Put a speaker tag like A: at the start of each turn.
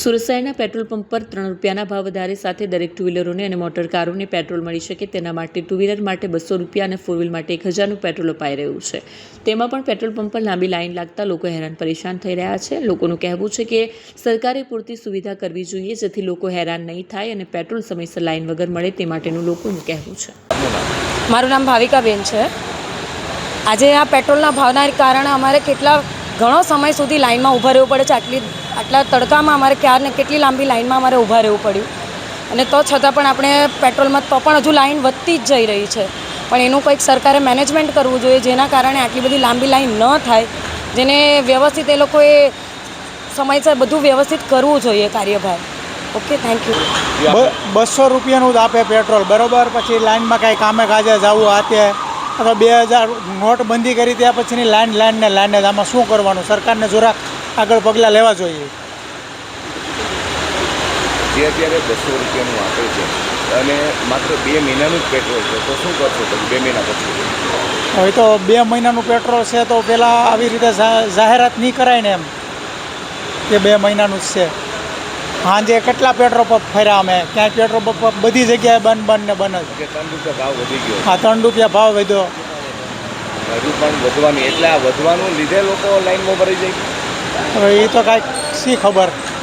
A: સુરત શહેરના petrol pump પર 3 રૂપિયાના ભાવ વધારે સાથે દરેક ટુ વ્હીલરોને અને મોટર કારોને પેટ્રોલ મળી શકે તેના માટે ટુ વ્હીલર માટે 200 રૂપિયા અને ફોર વ્હીલ માટે 1000નું પેટ્રોલ અપાઈ રહ્યું છે। તેમાં પણ પેટ્રોલ પંપ પર લાંબી લાઈન લાગતા લોકો હેરાન પરેશાન થઈ રહ્યા છે। લોકોનું કહેવું છે કે સરકારે પૂરતી સુવિધા કરવી જોઈએ જેથી લોકો હેરાન નહીં થાય અને પેટ્રોલ સમયસર લાઈન વગર મળે તે માટેનું લોકોનું કહેવું છે।
B: મારું નામ ભાવિકાબેન છે। આજે આ પેટ્રોલના ભાવના કારણે અમારે ઘણો સમય સુધી લાઈનમાં ઊભા રહેવું પડે છે। આટલા તડકામાં અમારે ક્યારને કેટલી લાંબી લાઈનમાં અમારે ઊભા રહેવું પડ્યું અને તો છતાં પણ આપણે પેટ્રોલમાં તો પણ હજુ લાઈન વધતી જ જઈ રહી છે। પણ એનું કંઈક સરકારે મેનેજમેન્ટ કરવું જોઈએ જેના કારણે આટલી બધી લાંબી લાઈન ન થાય, જેને વ્યવસ્થિત એ લોકોએ સમયસર બધું વ્યવસ્થિત કરવું જોઈએ કાર્યભાર। Okay, thank you.
C: 200 રૂપિયાનું જ આપે પેટ્રોલ, બરાબર। પછી લાઈનમાં કાંઈ કામે કાજે જવું આતે અથવા 2000 નોટબંધી કરી ત્યાં પછીની લાઈન જ આમાં શું કરવાનું? સરકારને જરાક આગળ પગલાં લેવા જોઈએ।
D: જે અત્યારે 200 રૂપિયાનું આપે છે અને માત્ર 2 મહિનાનું જ પેટ્રોલ છે, તો શું કરશો પછી 2 મહિના પછી?
C: હવે તો 2 મહિનાનું પેટ્રોલ છે તો પહેલાં આવી રીતે જાહેરાત નહીં કરાય ને, એમ કે 2 મહિનાનું જ છે। સાંજે કેટલા પેટ્રોલ પંપ ફર્યા અમે, ક્યાંય પેટ્રોલ પંપ બધી જગ્યાએ બંધ જ।
D: 3 રૂપિયા ભાવ વધી ગયો।
C: હા, 3 રૂપિયા ભાવ વધ્યો,
D: હજુ પણ વધવાની, એટલે આ વધવાનું લીધે લોકો લાઈનમાં ભરાઈ જાય।
C: હવે એ તો કાંઈક શી ખબર।